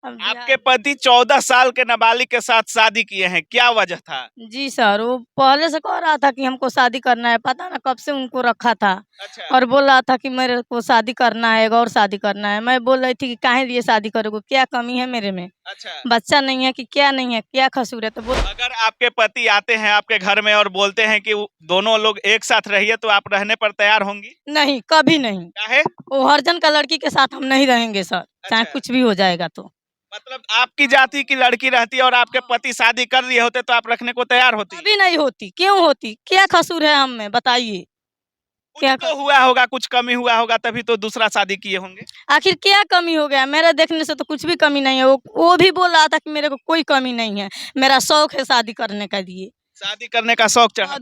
अब आपके पति 14 साल के नाबालिग के साथ शादी किए हैं, क्या वजह था? जी सर, वो पहले से कह रहा था कि हमको शादी करना है, पता ना कब से उनको रखा था अच्छा। और बोल रहा था कि मेरे को शादी करना है, एक और शादी करना है। मैं बोल रही थी कि काहे लिए शादी करोगे, क्या कमी है मेरे में, अच्छा, बच्चा नहीं है कि क्या नहीं है, क्या कसूर है? तो बोल अगर आपके पति आते हैं आपके घर में और बोलते हैं कि दोनों लोग एक साथ रहिए, तो आप रहने पर तैयार होंगी? नहीं, कभी नहीं। काहे? वो हरजन का लड़की के साथ हम नहीं रहेंगे सर, चाहे अच्छा, कुछ भी हो जाएगा तो। मतलब आपकी जाति की लड़की रहती और आपके पति शादी कर लिए होते तो आप रखने को तैयार होती? कभी नहीं होती, क्यों होती? क्या कसूर है हम में, बताइए कुछ क्या तो हुआ होगा, कुछ कमी हुआ होगा, तभी तो दूसरा शादी किए होंगे। आखिर क्या कमी हो गया? मेरे देखने से तो कुछ भी कमी नहीं है। वो भी बोल रहा था कि मेरे को कोई कमी नहीं है, मेरा शौक है शादी करने का लिए। शादी करने का शौक चढ़ा था।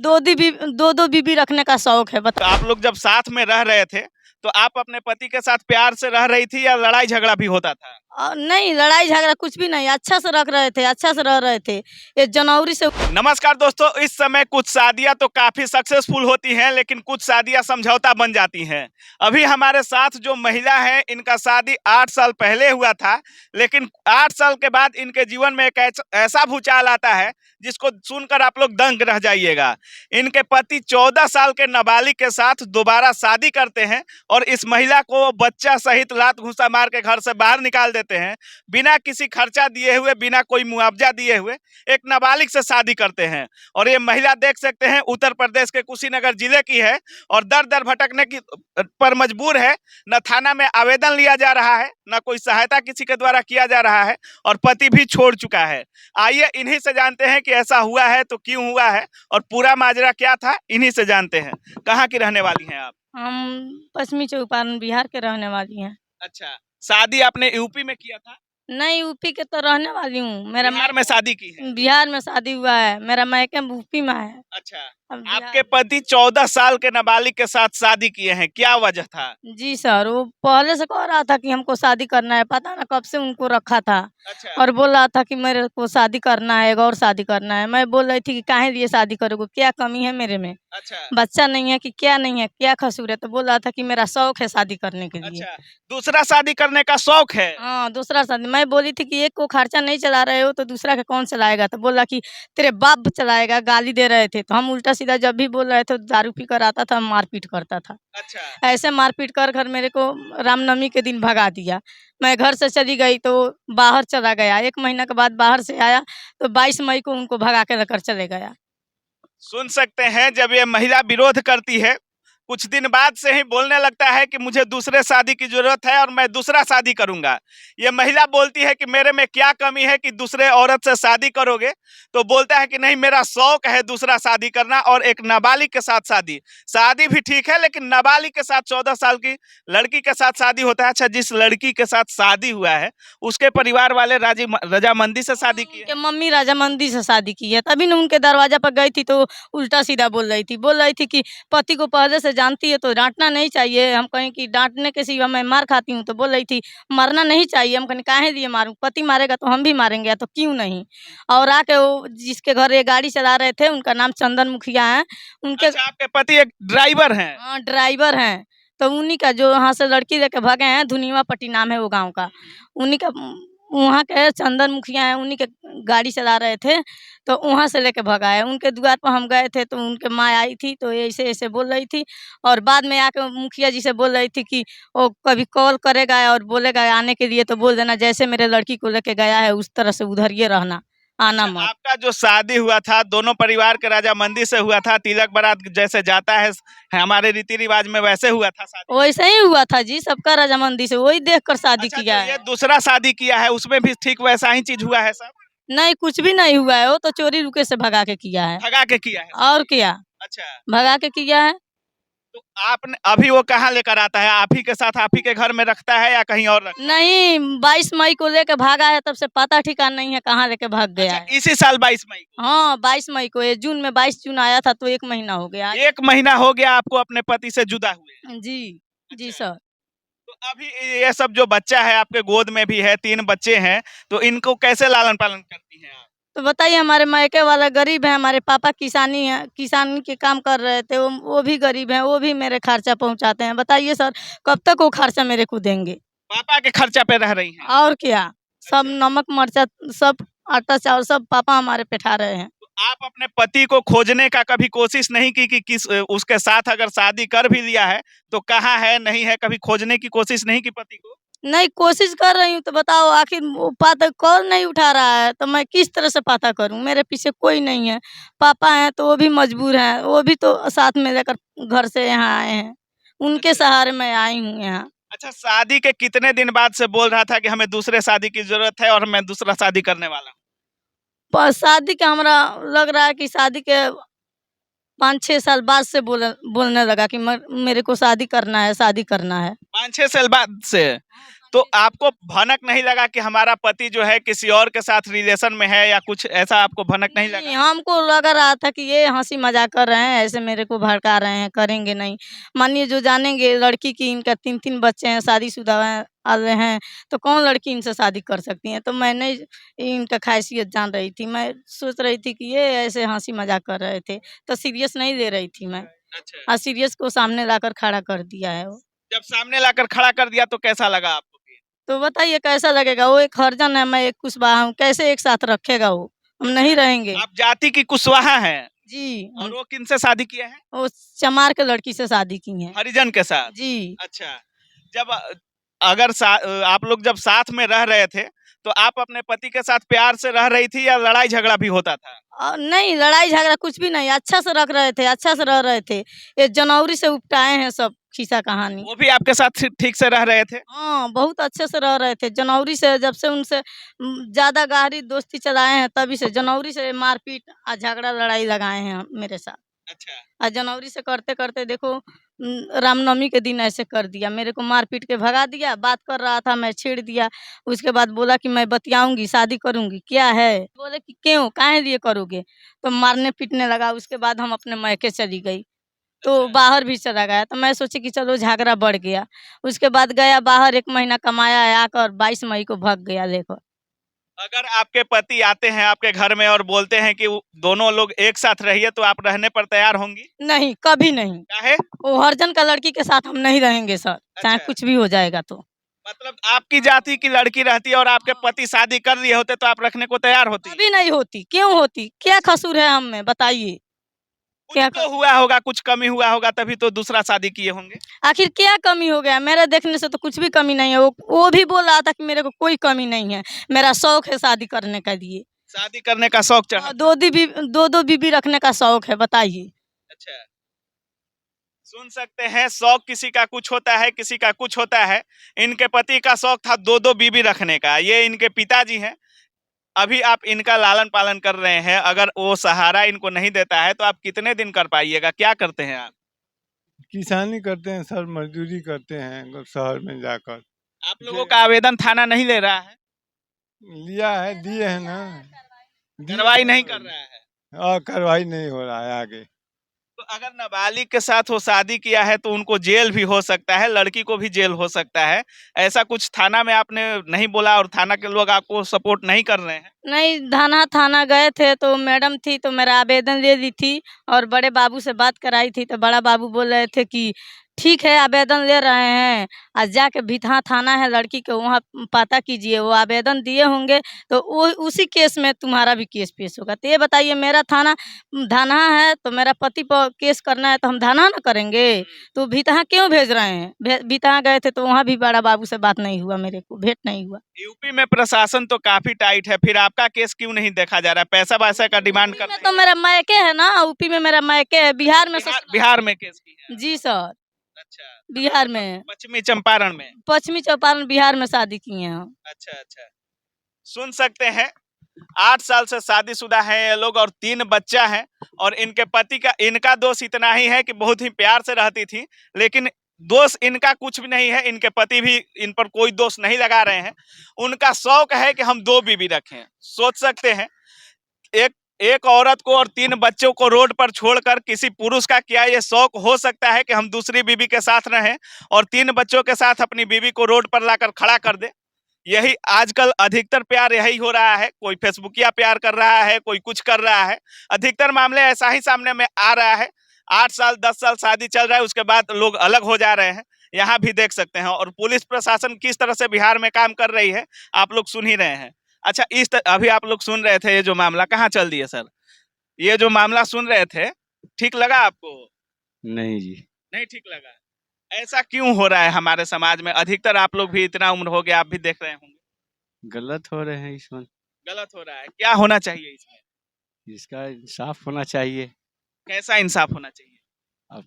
दो बीबी रखने का शौक है। तो आप लोग जब साथ में रह रहे थे तो आप अपने पति के साथ प्यार से रह रही थी या लड़ाई झगड़ा भी होता था? नहीं, लड़ाई झगड़ा कुछ भी नहीं, अच्छा से रख रहे थे, अच्छा से रह रहे थे। ये जनवरी से नमस्कार दोस्तों, इस समय कुछ शादियां तो काफी सक्सेसफुल होती हैं, लेकिन कुछ शादियां समझौता बन जाती हैं। अभी हमारे साथ जो महिला है, इनका शादी 8 साल पहले हुआ था, लेकिन 8 साल के बाद इनके जीवन में एक ऐसा भूचाल आता है जिसको सुनकर आप लोग दंग रह जाइएगा। इनके पति 14 साल के नाबालिग के साथ दोबारा शादी करते हैं और इस महिला को बच्चा सहित लात घूंसा मार के घर से बाहर निकाल देते हैं, बिना किसी खर्चा दिए हुए, बिना कोई मुआवजा दिए हुए एक नाबालिग से शादी करते हैं। और ये महिला देख सकते हैं उत्तर प्रदेश के कुशीनगर जिले की है और दर दर भटकने की पर मजबूर है। न थाना में आवेदन लिया जा रहा है, न कोई सहायता किसी के द्वारा किया जा रहा है और पति भी छोड़ चुका है। आइए इन्हीं से जानते हैं कि ऐसा हुआ है तो क्यों हुआ है और पूरा माजरा क्या था, इन्हीं से जानते हैं। कहाँ की रहने वाली हैं आप? हम पश्चिमी चौपारण बिहार के रहने वाली हैं। अच्छा, शादी आपने यूपी में किया था? नहीं, यूपी के तो रहने वाली हूँ। मेरा बिहार में शादी की है? बिहार में शादी हुआ है, मेरा मायका यूपी में है। अच्छा, अब आपके पति 14 साल के नाबालिग के साथ शादी किए हैं, क्या वजह था? जी सर, वो पहले से कह रहा था कि हमको शादी करना है, पता ना कब से उनको रखा था अच्छा, और बोल रहा था कि मेरे को शादी करना है, एक और शादी करना है। मैं बोल रही थी कि काहे लिए शादी करोगे, क्या कमी है मेरे में, अच्छा, बच्चा नहीं है कि क्या नहीं है, क्या कसूर है? तो बोल रहा था कि मेरा शौक है शादी करने के लिए। अच्छा, दूसरा शादी करने का शौक है? हाँ, दूसरा शादी। मैं बोली थी कि एक को खर्चा नहीं चला रहे हो तो दूसरा का कौन चलाएगा? तो बोला कि तेरे बाप चलाएगा, गाली दे रहे थे। तो हम उल्टा सीधा जब भी बोल रहे थे दारू पी कर आता था, मारपीट करता था। अच्छा, ऐसे मारपीट कर कर मेरे को रामनवमी के दिन भगा दिया। मैं घर से चली गई तो बाहर चला गया। 1 महीना के बाद बाहर से आया तो 22 मई को उनको भगा के लेकर चले गया। सुन सकते हैं जब ये महिला विरोध करती है, कुछ दिन बाद से ही बोलने लगता है कि मुझे दूसरे शादी की जरूरत है और मैं दूसरा शादी करूंगा। ये महिला बोलती है कि मेरे में क्या कमी है कि दूसरे औरत से शादी करोगे? तो बोलता है कि नहीं, मेरा शौक है दूसरा शादी करना और एक नाबालिग के साथ शादी। शादी भी ठीक है, लेकिन नाबालिग के साथ 14 साल की लड़की के साथ शादी होता है। अच्छा, जिस लड़की के साथ शादी हुआ है उसके परिवार वाले राजी रजामंदी से शादी की उनके है? मम्मी राजामंदी से शादी की है, तभी ना उनके दरवाजा पर गई थी तो उल्टा सीधा बोल रही थी कि पति को पहले से जानती है तो डांटना नहीं चाहिए। हम कहें कि डांटने के सिवा मैं मार खाती हूँ, तो बोल रही थी मरना नहीं चाहिए। हम कहें काहे लिए मारूं, पति मारेगा तो हम भी मारेंगे, तो क्यों नहीं? और आके वो जिसके घर ये गाड़ी चला रहे थे उनका नाम चंदन मुखिया है, उनके अच्छा, आपके पति एक ड्राइवर हैं? हाँ ड्राइवर हैं। तो उन्हीं का जो यहाँ से लड़की लेके भागे हैं, धुनिवा पट्टी नाम है वो गाँव का, उन्हीं का वहाँ के चंदन मुखिया हैं, उन्हीं के गाड़ी चला रहे थे तो वहाँ से लेके भगा है। उनके द्वार पर हम गए थे तो उनके माँ आई थी तो ऐसे ऐसे बोल रही थी और बाद में आके मुखिया जी से बोल रही थी कि वो कभी कॉल करेगा और बोलेगा आने के लिए तो बोल देना जैसे मेरे लड़की को लेके गया है उस तरह से उधर ये रहना, आना अच्छा, मत। आपका जो शादी हुआ था दोनों परिवार के राजामंदी से हुआ था, तिलक बारात जैसे जाता है हमारे रीति रिवाज में, वैसे हुआ था शादी? वैसे ही हुआ था जी, सबका रजामंदी से वही देख कर शादी अच्छा, किया जो है। ये दूसरा शादी किया है उसमें भी ठीक वैसा ही चीज हुआ है सब? नहीं, कुछ भी नहीं हुआ है, वो तो चोरी रुके से भगा के किया है। भगा के किया है और शादी? क्या, अच्छा, भगा के किया है। तो आपने अभी वो कहाँ लेकर आता है? आप ही के साथ आप ही के घर में रखता है या कहीं और रखता है? नहीं, 22 मई को लेके भागा है, तब से पता ठिकाना नहीं है कहाँ लेके भाग गया अच्छा, है। इसी साल 22 मई को? हाँ, 22 मई को, ये जून में 22 जून आया था तो 1 महीना हो गया। 1 महीना हो गया आपको अपने पति से जुदा हुए? जी, जी अच्छा, सर। तो अभी ये सब जो बच्चा है आपके गोद में भी है, 3 बच्चे हैं, तो इनको कैसे लालन पालन करती हैं आप? तो बताइए, हमारे मायके वाला गरीब है, हमारे पापा किसानी है, किसानी के काम कर रहे थे, वो भी गरीब हैं, वो भी मेरे खर्चा पहुँचाते हैं। बताइए सर, कब तक वो खर्चा मेरे को देंगे? पापा के खर्चा पे रह रही हैं? और क्या। सब नमक मर्चा सब आटा चावल सब पापा हमारे बैठा रहे हैं। तो आप अपने पति को खोजने का कभी कोशिश नहीं की कि किस उसके साथ अगर शादी कर भी लिया है तो कहाँ है नहीं है, कभी खोजने की कोशिश नहीं की पति को? नहीं कोशिश कर रही हूँ, तो बताओ आखिर वो पता कॉल नहीं उठा रहा है, तो मैं किस तरह से पता करूँ? मेरे पीछे कोई नहीं है। पापा हैं तो वो भी मजबूर हैं, वो भी तो साथ में लेकर घर से यहाँ आए हैं। उनके अच्छा। सहारे मैं आई हूँ यहाँ। अच्छा, शादी के कितने दिन बाद से बोल रहा था कि हमें दूसरे शादी की जरूरत है और मैं दूसरा शादी करने वाला हूँ? शादी का हमरा लग रहा है कि शादी के 5-6 साल बाद से बोलने लगा कि मेरे को शादी करना है, शादी करना है। 5-6 साल बाद से? तो आपको भनक नहीं लगा कि हमारा पति जो है किसी और के साथ रिलेशन में है या कुछ ऐसा, आपको भनक नहीं नहीं, लगा? हमको लग रहा था कि ये हंसी मजाक कर रहे हैं, ऐसे मेरे को भड़का रहे हैं, करेंगे नहीं। मानिए जो जानेंगे लड़की की इनका 3-3 बच्चे हैं, शादीशुदा हैं, आले हैं, तो कौन लड़की इनसे शादी कर सकती है? तो मैं नहीं इनका ख़ासियत जान रही थी। मैं सोच रही थी कि ये ऐसे हंसी मजाक कर रहे थे, तो सीरियस नहीं ले रही थी मैं। अच्छा। हाँ, सीरियस को सामने लाकर खड़ा कर दिया है वो। जब सामने लाकर खड़ा कर दिया तो कैसा लगा आपको फिर? तो बताइए कैसा लगेगा? वो एक हरिजन है, मैं एक कुशवाहा हूँ, कैसे एक साथ रखेगा वो? हम नहीं रहेंगे। आप जाति की कुशवाहा हैं जी, और वो किनसे शादी किए हैं? वो चमार के लड़की से शादी की हैं। हरिजन के साथ? जी। अच्छा। जब अगर आप लोग जब साथ में रह रहे थे तो आप अपने पति के साथ प्यार से रह रही थी या लड़ाई झगड़ा भी होता था? नहीं लड़ाई झगड़ा कुछ भी नहीं, अच्छा से रख रहे थे, अच्छा से रह रहे थे। ये जनवरी से उपटाए हैं सब खिस्सा कहानी। वो भी आपके साथ ठीक से रह रहे थे? हाँ, बहुत अच्छे से रह रहे थे। जनवरी से जब से उनसे ज़्यादा गहरी दोस्ती चलाए हैं तभी से जनवरी से मारपीट झगड़ा लड़ाई लगाए हैं मेरे साथ। अच्छा। जनवरी से करते-करते देखो रामनवमी के दिन ऐसे कर दिया। मेरे को मार-पीट के भगा दिया, बात कर रहा था मैं छेड़ दिया। उसके बाद बोला कि मैं बतियाऊँगी, शादी करूँगी, क्या है? बोले कि क्यों? काहे लिए करोगे? तो मारने-पीटने लगा, उसके बाद हम अपने मायके चली गई। तो अच्छा। बाहर भी चला गया, तो मैं सोची कि चलो झगड़ा बढ़ गया। उसके बाद गया बाहर 1 महीना कमाया, आकर 22 मई को भाग गया लेकर। अगर आपके पति आते हैं आपके घर में और बोलते हैं कि दोनों लोग एक साथ रहिए तो आप रहने पर तैयार होंगी? नहीं, कभी नहीं। काहे? वो हरिजन का लड़की के साथ हम नहीं रहेंगे सर, चाहे अच्छा। कुछ भी हो जाएगा तो। मतलब आपकी जाति की लड़की रहती है और आपके पति शादी कर लिए होते तो आप रखने को तैयार होती? कभी नहीं होती, क्यों होती? क्या कसूर है हम में बताइए? कुछ क्या तो कसूर? हुआ होगा, कुछ कमी हुआ होगा तभी तो दूसरा शादी किए होंगे। आखिर क्या कमी हो गया? मेरे देखने से तो कुछ भी कमी नहीं है। वो भी बोल रहा था कि मेरे को कोई कमी नहीं है, मेरा शौक है शादी करने के लिए। शादी करने का शौक चढ़ा? 2-2 बीबी रखने का शौक है, बताइए। अच्छा। सुन सकते हैं, शौक किसी का कुछ होता है, किसी का कुछ होता है। इनके पति का शौक था 2-2 बीबी रखने का। ये इनके पिताजी हैं। अभी आप इनका लालन पालन कर रहे हैं, अगर वो सहारा इनको नहीं देता है तो आप कितने दिन कर पाइएगा? क्या करते हैं आप? किसानी करते हैं सर, मजदूरी करते हैं शहर में जाकर। आप लोगों का आवेदन थाना नहीं ले रहा है? लिया है, दिए हैं ना। कार्रवाई नहीं कर रहा है? कार्रवाई नहीं हो रहा है आगे। तो अगर नाबालिग के साथ वो शादी किया है तो उनको जेल भी हो सकता है, लड़की को भी जेल हो सकता है। ऐसा कुछ थाना में आपने नहीं बोला और थाना के लोग आपको सपोर्ट नहीं कर रहे हैं? नहीं, थाना गए थे तो मैडम थी तो मेरा आवेदन ले ली थी और बड़े बाबू से बात कराई थी, तो बड़ा बाबू बोल रहे थे कि ठीक है आवेदन ले रहे हैं, आज जाके भितहा थाना है लड़की के वहाँ पता कीजिए, वो आवेदन दिए होंगे तो वो उसी केस में तुम्हारा भी केस पेश होगा। तो ये बताइए मेरा थाना धनहा है तो मेरा पति पर केस करना है तो हम धनहा ना करेंगे? तो भितहा क्यों भेज रहे हैं? भितहा गए थे तो वहाँ भी बड़ा बाबू से बात नहीं हुआ, मेरे को भेंट नहीं हुआ। यूपी में प्रशासन तो काफी टाइट है, फिर आपका केस क्यों नहीं देखा जा रहा है? पैसा वैसा का डिमांड यूपी में करते तो मेरा मायके है ना, यूपी में मेरा मायके है, बिहार में बिहार में केस की है? जी सर, अच्छा। बिहार में, पश्चिमी चंपारण में? पश्चिमी चंपारण बिहार में शादी किए हैं हम। अच्छा अच्छा। सुन सकते हैं, 8 साल से शादीशुदा हैं ये लोग और 3 बच्चा है और इनके पति का, इनका दोष इतना ही है कि बहुत ही प्यार से रहती थी, लेकिन दोष इनका कुछ भी नहीं है। इनके पति भी इन पर कोई दोष नहीं लगा रहे हैं। उनका शौक है कि हम 2 बीबी रखें। सोच सकते हैं, एक एक औरत को और 3 बच्चों को रोड पर छोड़कर किसी पुरुष का क्या ये शौक हो सकता है कि हम दूसरी बीबी के साथ रहें और 3 बच्चों के साथ अपनी बीबी को रोड पर लाकर खड़ा कर दे? यही आजकल अधिकतर प्यार यही हो रहा है। कोई फेसबुकिया प्यार कर रहा है, कोई कुछ कर रहा है। अधिकतर मामले ऐसा ही सामने में आ रहा है। 8 साल 10 साल शादी चल रहा है, उसके बाद लोग अलग हो जा रहे हैं। यहाँ भी देख सकते हैं, और पुलिस प्रशासन किस तरह से बिहार में काम कर रही है आप लोग सुन ही रहे हैं। अच्छा, अभी आप लोग सुन रहे थे ये जो मामला, कहाँ चल दिए सर? ये जो मामला सुन रहे थे, ठीक लगा आपको? नहीं जी। नहीं ठीक लगा। ऐसा क्यों हो रहा है हमारे समाज में? अधिकतर आप लोग भी इतना उम्र हो गया, आप भी देख रहे होंगे गलत हो रहे हैं इसमें। गलत हो रहा है। क्या होना चाहिए इसमें? इसका इंसाफ होना चाहिए। कैसा इंसाफ होना चाहिए? अब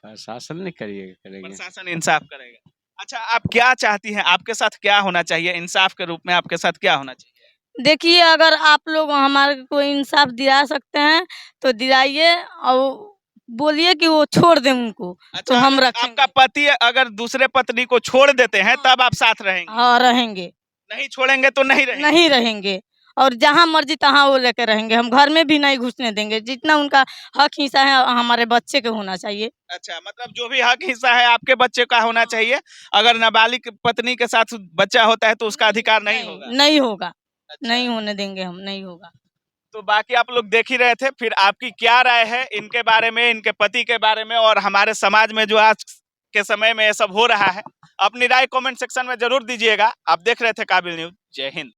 प्रशासन ने करेंगे। प्रशासन इंसाफ करेगा। अच्छा, आप क्या चाहती हैं, आपके साथ क्या होना चाहिए इंसाफ के रूप में? आपके साथ क्या होना चाहिए? देखिए, अगर आप लोग हमारे को इंसाफ दिला सकते हैं तो दिलाइए, और बोलिए कि वो छोड़ दें उनको, तो अच्छा, हम अगर रखेंगे। आपका पति अगर दूसरे पत्नी को छोड़ देते हैं तब आप साथ रहेंगे? हाँ, रहेंगे। नहीं छोड़ेंगे तो नहीं रहेंगे? नहीं रहेंगे, और जहाँ मर्जी तहाँ वो लेके रहेंगे। हम घर में भी नहीं घुसने देंगे। जितना उनका हक हिस्सा है हमारे बच्चे के होना चाहिए। अच्छा, मतलब जो भी हक हिस्सा है आपके बच्चे का होना चाहिए। अगर नाबालिग पत्नी के साथ बच्चा होता है तो उसका अधिकार नहीं होगा? नहीं होगा। अच्छा। नहीं होने देंगे हम, नहीं होगा। तो बाकी आप लोग देख ही रहे थे। फिर आपकी क्या राय है इनके बारे में, इनके पति के बारे में, और हमारे समाज में जो आज के समय में ये सब हो रहा है? अपनी राय कमेंट सेक्शन में जरूर दीजिएगा। आप देख रहे थे काबिल न्यूज। जय हिंद।